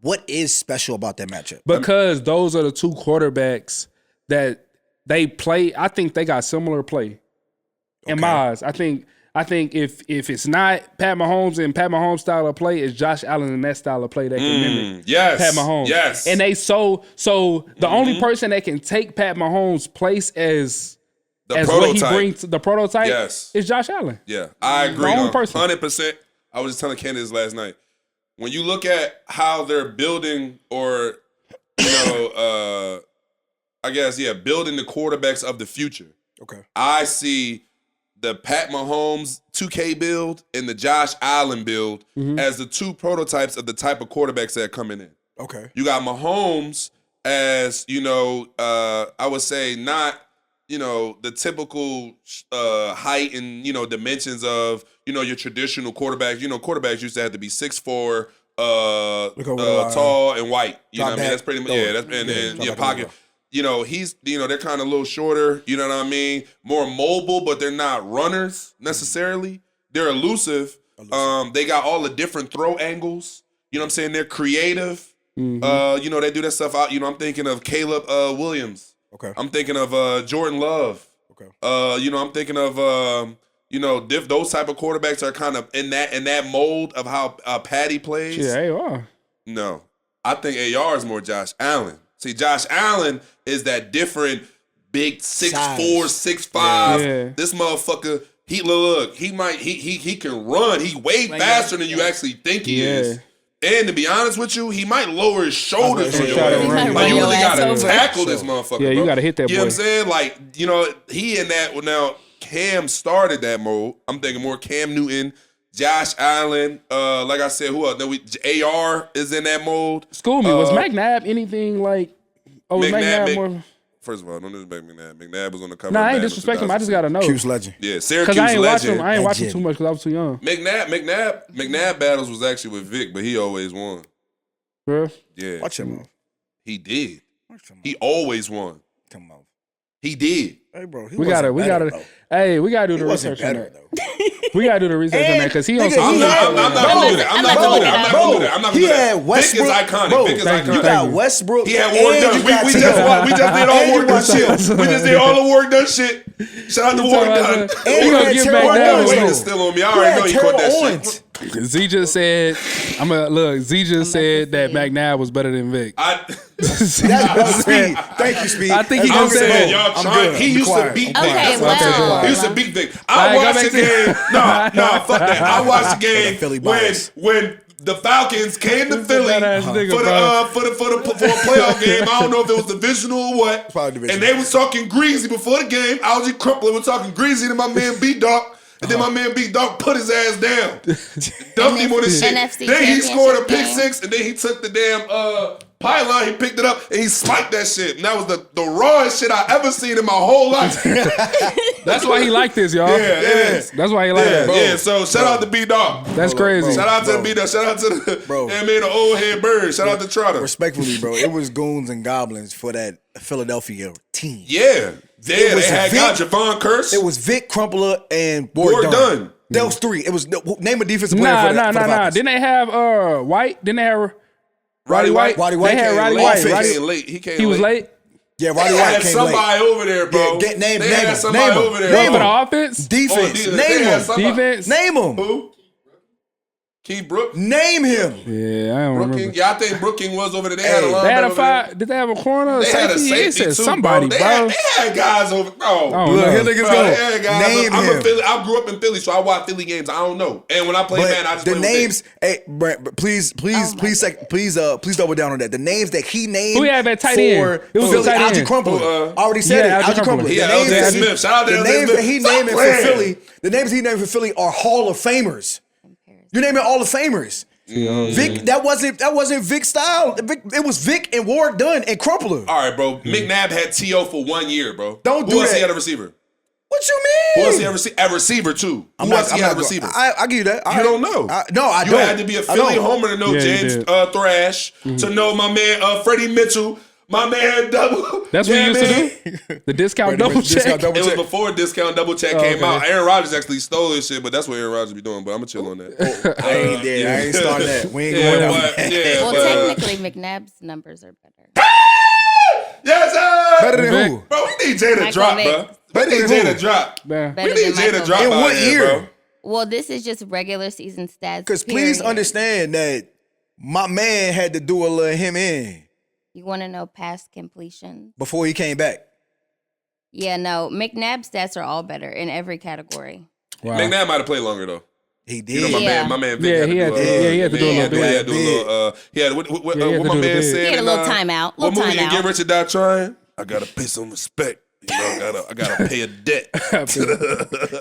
What is special about that matchup? Because those are the two quarterbacks that they play. I think they got similar play. In my eyes, I think if it's not Pat Mahomes and Pat Mahomes style of play, it's Josh Allen and that style of play that can mimic Pat Mahomes. Yes. And they so the only person that can take Pat Mahomes' place as what he brings to the prototype is Josh Allen. Yeah, I agree. The only person. 100%. I was just telling Candace last night. When you look at how they're building or, building the quarterbacks of the future. Okay. I see the Pat Mahomes 2K build and the Josh Allen build as the two prototypes of the type of quarterbacks that are coming in. Okay. You got Mahomes as, I would say not, the typical height and, dimensions of, your traditional quarterbacks. Quarterbacks used to have to be 6'4", tall and white. You know what I mean? That's pretty much, and your pocket. He's, they're kind of a little shorter, you know what I mean? More mobile, but they're not runners necessarily. They're elusive. They got all the different throw angles. You know what I'm saying? They're creative. They do that stuff out. I'm thinking of Caleb Williams. Okay. I'm thinking of Jordan Love. Okay. I'm thinking of those type of quarterbacks are kind of in that mold of how Patty plays. Yeah, AR. No. I think AR is more Josh Allen. See, Josh Allen is that different big 6'4", 6'5". Yeah. This motherfucker, he can run. He way faster than you actually think he is. And to be honest with you, he might lower his shoulders on your ass. Like, you really gotta tackle this motherfucker. Yeah, you gotta hit that boy. You know what I'm saying? Like, he in that. Well, now Cam started that mode. I'm thinking more Cam Newton, Josh Allen. Like I said, who else? AR is in that mode. School me. Was McNabb anything like? Oh, was McNabb more? First of all, don't disrespect McNabb. McNabb was on the cover. Nah, I ain't disrespecting him. I just gotta know. Q's legend. Yeah, Syracuse legend. Because I ain't watching too much because I was too young. McNabb battles was actually with Vick, but he always won. Bro. Yeah. Watch him off. He did. He always won. Come on. He did. Hey, bro. We gotta do the research on that. We gotta do the research on that because he on some. I'm not gonna do that. I'm not gonna do that. He had Westbrook. Vick is iconic. Vick is iconic. You got Westbrook. He had Warren done. We just did all Warren done shit. We just did all the Warren done shit. Shout out to Warren done. We gonna get back down. Weight is still on me. I already know he caught that shit. Z just said, Z just said that McNabb was better than Vick. That's Speed. Thank you, Speed. I think he just said y'all trying. He used to beat Vick. Okay, He used to beat Vick. I watched the game. No, fuck that. I watched the game when the Falcons came to Philly for a playoff game. I don't know if it was divisional or what. And they was talking greasy before the game. Algie Crumpler was talking greasy to my man B-Dog. And then my man B-Dog put his ass down. Dumped him on his shit. Then he scored a pick six, and then he took the damn pylon, he picked it up, and he spiked that shit. And that was the rawest shit I ever seen in my whole life. That's why he like this, y'all. Yeah, it is. That's why he like it. Yeah, so shout out to B-Dog. That's crazy. Shout out to the B-Dog. Shout out to the old head bird. Shout out to Trotter. Respectfully, bro, it was goons and goblins for that Philadelphia team. Yeah. They had got Javon Curse. It was Vick, Crumpler, and Ward Dunn. Those three. It was name a defensive player for the Falcons. Didn't they have White? Didn't they have Roddy White? Roddy White. They had Roddy White. He was late. Yeah, Roddy White came late. Somebody over there, bro. Yeah, name him. Over there. Name him. Offense? Defense. Name him. Defense. Name him. Who? Keith Brooks. Name him. Yeah, I don't remember. Yeah, I think Brooking was over there. They had a linebacker. They had a five. Did they have a corner? They had a safety too, somebody, bro. They had guys over. Look, here niggas go. Name him. I grew up in Philly, so I watch Philly games. I don't know. And when I play man, I just the play names. Hey, Brent, please double down on that. The names that he named. Who had that tight end? It was Philly. tight end. Algie Crumpler. Already said it. Algie Crumpler. Yeah, LJ Smith. Shout out to LJ Smith. The names that he named for Philly. The names he named for Philly are Hall of Famers. You're naming Hall of Famers. Vick, that wasn't Vick style. It was Vick and Ward Dunn and Crumpler. All right, bro. McNabb had T.O. for 1 year, bro. Don't do Who else that. he had a receiver? What you mean? Who else he had a receiver too? Who else he had a receiver? I give you that. You don't know. I don't. You had to be a Philly homer to know James Thrash, to know my man Freddie Mitchell, My man double. That's what you used to do? The discount double check? It was before discount double check came out. Aaron Rodgers actually stole this shit, but that's what Aaron Rodgers be doing. But I'm gonna chill on that. I ain't there. I ain't starting that. We ain't going there. Well, technically, McNabb's numbers are better. Yes, sir. Better than who? Bro, we need Jay to drop, bro. Better We need than Jay who? to drop. Better We need Jay to drop In out what here, year? bro. Well, this is just regular season stats. Because please understand that my man had to do a little him in You want to know past completions? before he came back. Yeah, no. McNabb stats are all better in every category. Wow. McNabb might have played longer though. He did. You know, my man Vick Yeah, he had to do a little bit. What my man said. He had a little timeout. What movie? Timeout. Get Rich or Die Trying. I gotta pay some respect. You know, I gotta pay a debt.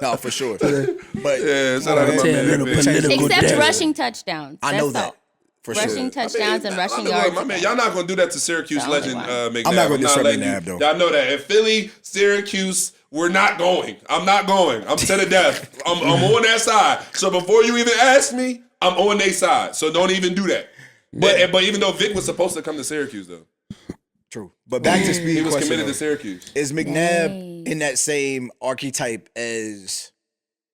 No, for sure. But Yeah, shout out to my man Vick. Except rushing touchdowns. I know That's that. all. For Rushing sure. touchdowns and rushing Look, yards. my man, y'all not gonna do that to Syracuse The only legend one. McNabb. I'm not gonna disrupt letting McNabb, though. Y'all know that. If Philly, Syracuse, we're not going. I'm not going. I'm to the death. I'm on that side. So before you even ask me, I'm on their side. So don't even do that. But even though Vick was supposed to come to Syracuse though, True. But back to speed. he was question, committed to though. Syracuse. Is McNabb in that same archetype as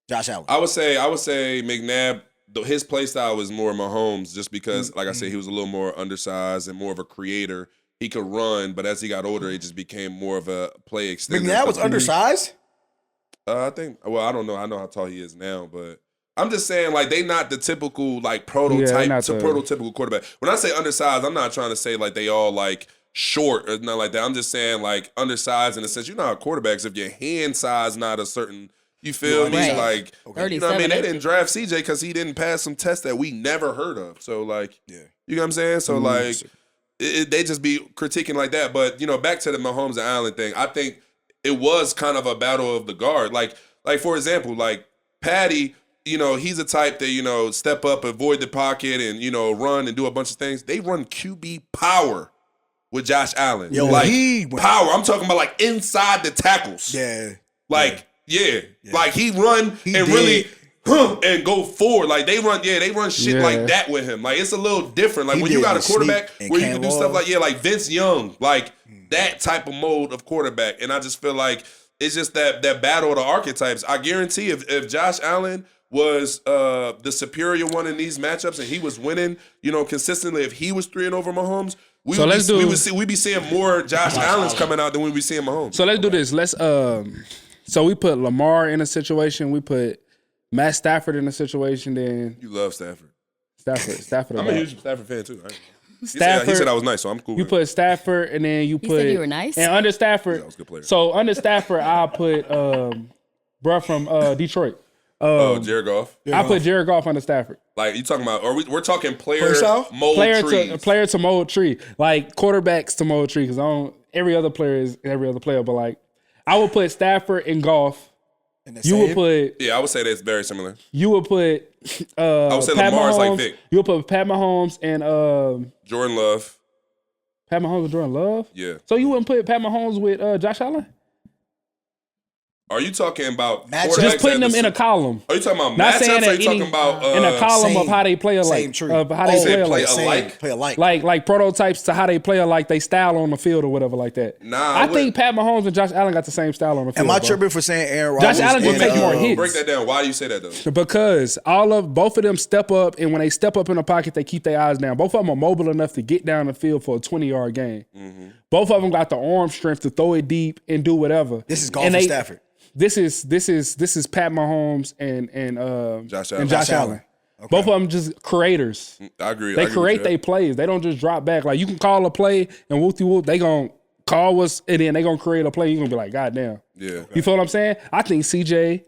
Josh Allen? I would say McNabb. His play style was more Mahomes, just because, like I said, he was a little more undersized and more of a creator. He could run, but as he got older, it just became more of a play extender. McNabb was undersized? I think. Well, I don't know. I know how tall he is now, but I'm just saying, like, they not the typical like prototypical quarterback. When I say undersized, I'm not trying to say like they all like short or nothing like that. I'm just saying like undersized in the sense, you know how quarterbacks, if your hand size not a certain, you feel me? Right. Like, Okay. you know what I mean? They didn't draft CJ because he didn't pass some tests that we never heard of. So like, you know what I'm saying? So like, they just be critiquing like that. But you know, back to the Mahomes and Allen thing, I think it was kind of a battle of the guard. Like for example, like Patty, you know, he's a type that, you know, step up, avoid the pocket, and, you know, run and do a bunch of things. They run QB power with Josh Allen. Yo, like he went power. I'm talking about like inside the tackles. Yeah. Like, yeah. Like he run really and go forward. Like they run shit like that with him. Like it's a little different. Like when you got a quarterback where you can do stuff like, like Vince Young, like that type of mode of quarterback. And I just feel like it's just that battle of the archetypes. I guarantee if Josh Allen was the superior one in these matchups and he was winning, you know, consistently, if he was 3-0 over Mahomes, we'd be seeing more Josh Allens coming out than we'd be seeing Mahomes. So let's do this. Let's so we put Lamar in a situation, we put Matt Stafford in a situation, then You love Stafford. Stafford. I'm a huge Stafford fan too. Stafford, He said I was nice, so I'm cool. You with it. put Stafford, and then you put. said you were nice? And under Stafford, I was a good player. So under Stafford, I'll put bruh from Detroit. Jared Goff. I put Jared Goff under Stafford. Like you talking about? We're talking player style? mold trees. Player to mold tree, like quarterbacks to mold tree. Because every other player is every other player, but like I would put Stafford and Goff. You would put. Yeah, I would say that's very similar. You would put. I would say Pat Lamar's Mahomes. like Vick. You would put Pat Mahomes and Jordan Love. Pat Mahomes and Jordan Love. Yeah. So you wouldn't put Pat Mahomes with Josh Allen? Are you talking about Just putting them in a column. Are you talking about Not matchups? saying Or are that you talking about in a column of how they play alike. Same tree. Of how they play alike. Play alike. Like prototypes to how they play alike, they style on the field or whatever like that. Nah, I think Pat Mahomes and Josh Allen got the same style on the field. Am I bro. tripping for saying Aaron Rodgers? Josh Allen just and, take more hits. break that down. Why do you say that though? Because both of them step up, and when they step up in the pocket, they keep their eyes down. Both of them are mobile enough to get down the field for a 20-yard game. Mm-hmm. Both of them got the arm strength to throw it deep and do whatever. This is Goff and Stafford. This is Pat Mahomes and Josh Allen. Okay. Both of them just creators. I agree. They create their plays. They don't just drop back. Like you can call a play and whoop, they gonna call us and then they gonna create a play. You gonna be like, God damn. Yeah. You feel what I'm saying? I think CJ,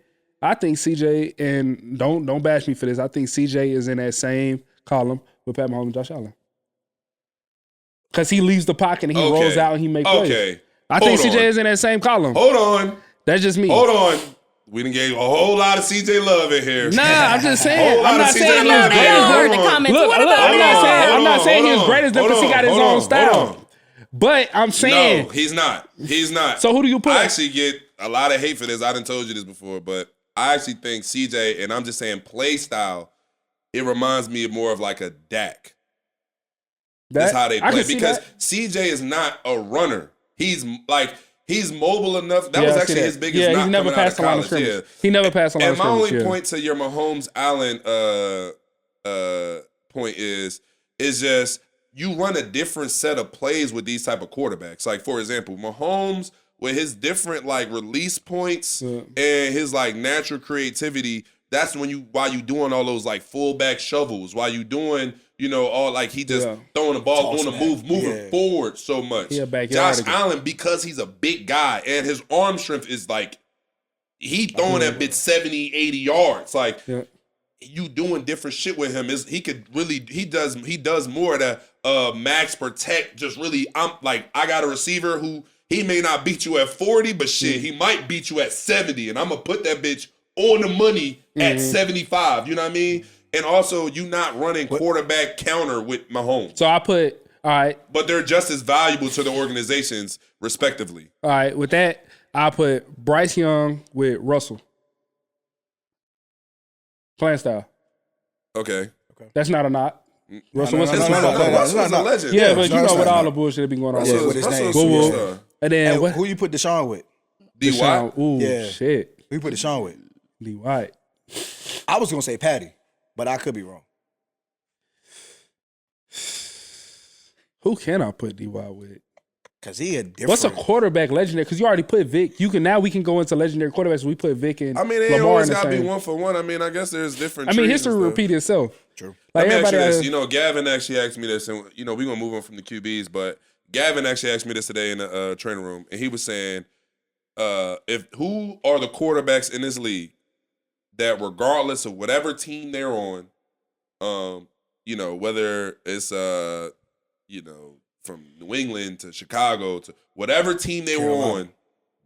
and don't bash me for this. I think CJ is in that same column with Pat Mahomes and Josh Allen. Cause he leaves the pocket and he rolls out and he makes plays. Okay. I think CJ is in that same column. Hold on. That's just me. Hold on. We done gave a whole lot of CJ love in here. Nah, I'm just saying. I'm not saying CJ love. he's great as heard them. the comments. Look, What about I'm not saying he's great as them because he got his own style. But I'm saying. No, he's not. He's not. So who do you put? I actually get a lot of hate for this. I done told you this before, but I actually think CJ, and I'm just saying play style, it reminds me more of like a Dak. That's how they I play can see because that. CJ is not a runner. He's mobile enough. That was I see actually that. his biggest Yeah, knock he's never coming out passed of the line of college. scrimmage. Yeah. He never passed the line of And my scrimmage. only point to your Mahomes Allen point is just you run a different set of plays with these type of quarterbacks. Like for example, Mahomes with his different like release points and his like natural creativity. That's why you doing all those like fullback shovels. While you doing all like he just throwing the ball on the move, moving forward so much. Josh Allen, because he's a big guy and his arm strength is like he throwing that bitch 70, 80 yards. Like you doing different shit with him. He does more of the max protect. Just really, I got a receiver who he may not beat you at 40, but shit, he might beat you at 70, and I'm gonna put that bitch on the money at 75. You know what I mean? And also, you not running quarterback counter with Mahomes. So I put, all right. But they're just as valuable to the organizations, respectively. All right. With that, I put Bryce Young with Russell. Playing style. Okay. That's not a knock. Russell Wilson's a legend. Yeah, but you know what all the bullshit that be going on with his name. And then who you put Deshaun with? D-White? Ooh, Yeah. shit. Who you put Deshaun with? D-White. I was going to say Patty, but I could be wrong. Who can I put D-White with? Because he a different. What's a quarterback legendary? Because you already put Vick. We can go into legendary quarterbacks. We put Vick and I mean, it ain't Lamar always in the got to be same. one for one. I mean, I guess there's different. History repeat itself. True. Like Let me ask everybody, you this. Gavin actually asked me this, and we're gonna move on from the QBs. But Gavin actually asked me this today in the training room, and he was saying, who are the quarterbacks in this league that, regardless of whatever team they're on, whether it's from New England to Chicago to whatever team they were on,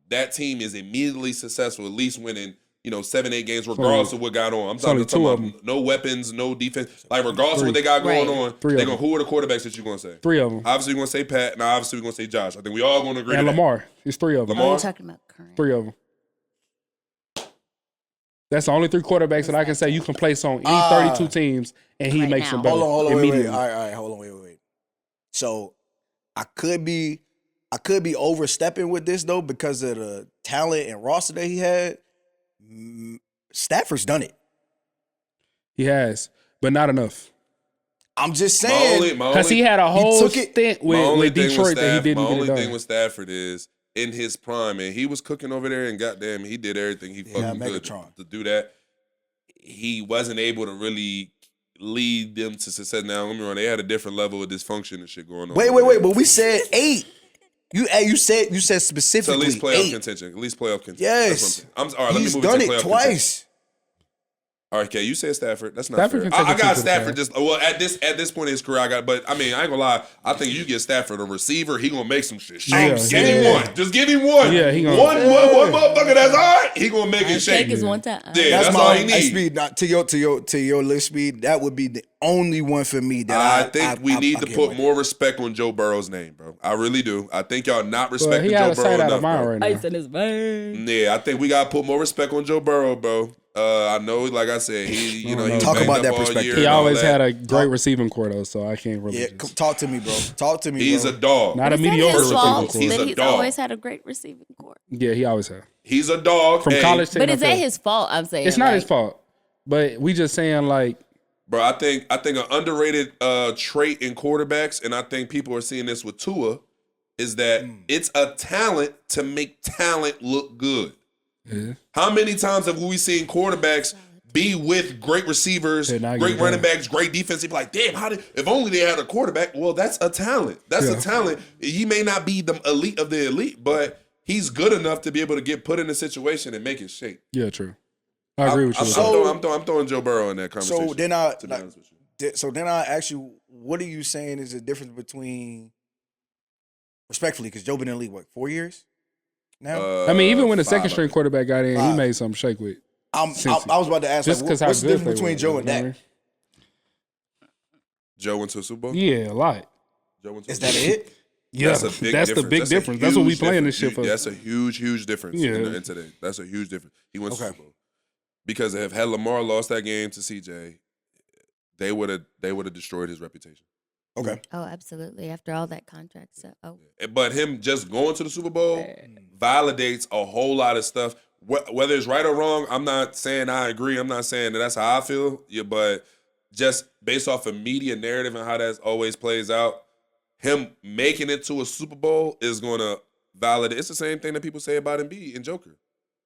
that team is immediately successful, at least winning, 7-8 games, regardless of what got on. I'm talking about no weapons, no defense. Like, regardless of what they got going on, who are the quarterbacks that you're going to say? 3 of them. Obviously, you're going to say Pat. Now, obviously, we're going to say Josh. I think we all going to agree and to Lamar. That. It's 3 of them. Lamar? You're talking about current. 3 of them. That's the only 3 quarterbacks that I can say you can place on any 32 teams, and he makes them better. Hold on, wait. All right, hold on, wait. So, I could be overstepping with this though because of the talent and roster that he had. Stafford's done it. He has, but not enough. I'm just saying because he had a whole stint with Detroit that he didn't get it done. My only thing with Stafford is in his prime, and he was cooking over there, and goddamn, he did everything he fucking could to do that. He wasn't able to really lead them to success. Now, let me run. They had a different level of dysfunction and shit going on. Wait. But we said 8. You said specifically so at least playoff 8. contention. At least playoff contention. Yes. All right, He's let me move done it to it playoff twice. Contention. All right, okay, you said Stafford. That's not Stafford fair. I got to Stafford at this point in his career. But I mean, I ain't gonna lie. I think you get Stafford a receiver, he gonna make some shit. Give him one. Just give him one. Yeah, he gonna one motherfucker that's all right. He gonna make it shake. Take his one time. Yeah, that's all he needs. Speed, to your list speed. That would be the only one for me. That I think we need to put more respect on Joe Burrow's name, bro. I really do. I think y'all not respecting Joe Burrow enough, bro. Right now. Ice in his veins. Yeah, I think we gotta put more respect on Joe Burrow, bro. I know, like I said, he was talk about banged that up all perspective. year He and all always that. had a great receiving core though, so I can't really. Yeah, talk to me, bro. Talk to me. He's bro. a dog. Not a Is that mediocre his fault receiving core. He's a that he's dog. always had a great receiving core? Yeah, he always had. He's a dog From college to But is NFL. that his fault? I'm saying It's not his fault, but we just saying like. Bro, I think an underrated trait in quarterbacks, and I think people are seeing this with Tua, is that it's a talent to make talent look good. Yeah. How many times have we seen quarterbacks be with great receivers, great running backs, great defense? They be like, damn, if only they had a quarterback. Well, that's a talent. That's a talent. He may not be the elite of the elite, but he's good enough to be able to get put in a situation and make it shake. Yeah, true. I agree with you. I'm throwing Joe Burrow in that conversation. So then I ask you, what are you saying is the difference between, respectfully, because Joe been in the league, 4 years now? I mean, even when the 5, second string quarterback got in, he made something shake with. I was about to ask, just because what's how the good difference between Joe and Dak? Joe went to a Super Bowl? Yeah, a lot. Is that it? Yeah, that's the big difference. That's what we playing this shit for. That's a huge difference in today. That's a huge difference. He went to Super Bowl. Because had Lamar lost that game to CJ, they would have destroyed his reputation. Okay. Oh, absolutely. After all that contract stuff. Oh, But him just going to the Super Bowl validates a whole lot of stuff. Whether it's right or wrong, I'm not saying I agree. I'm not saying that's how I feel. Yeah, but just based off of media narrative and how that always plays out, him making it to a Super Bowl is going to validate. It's the same thing that people say about Embiid and Joker.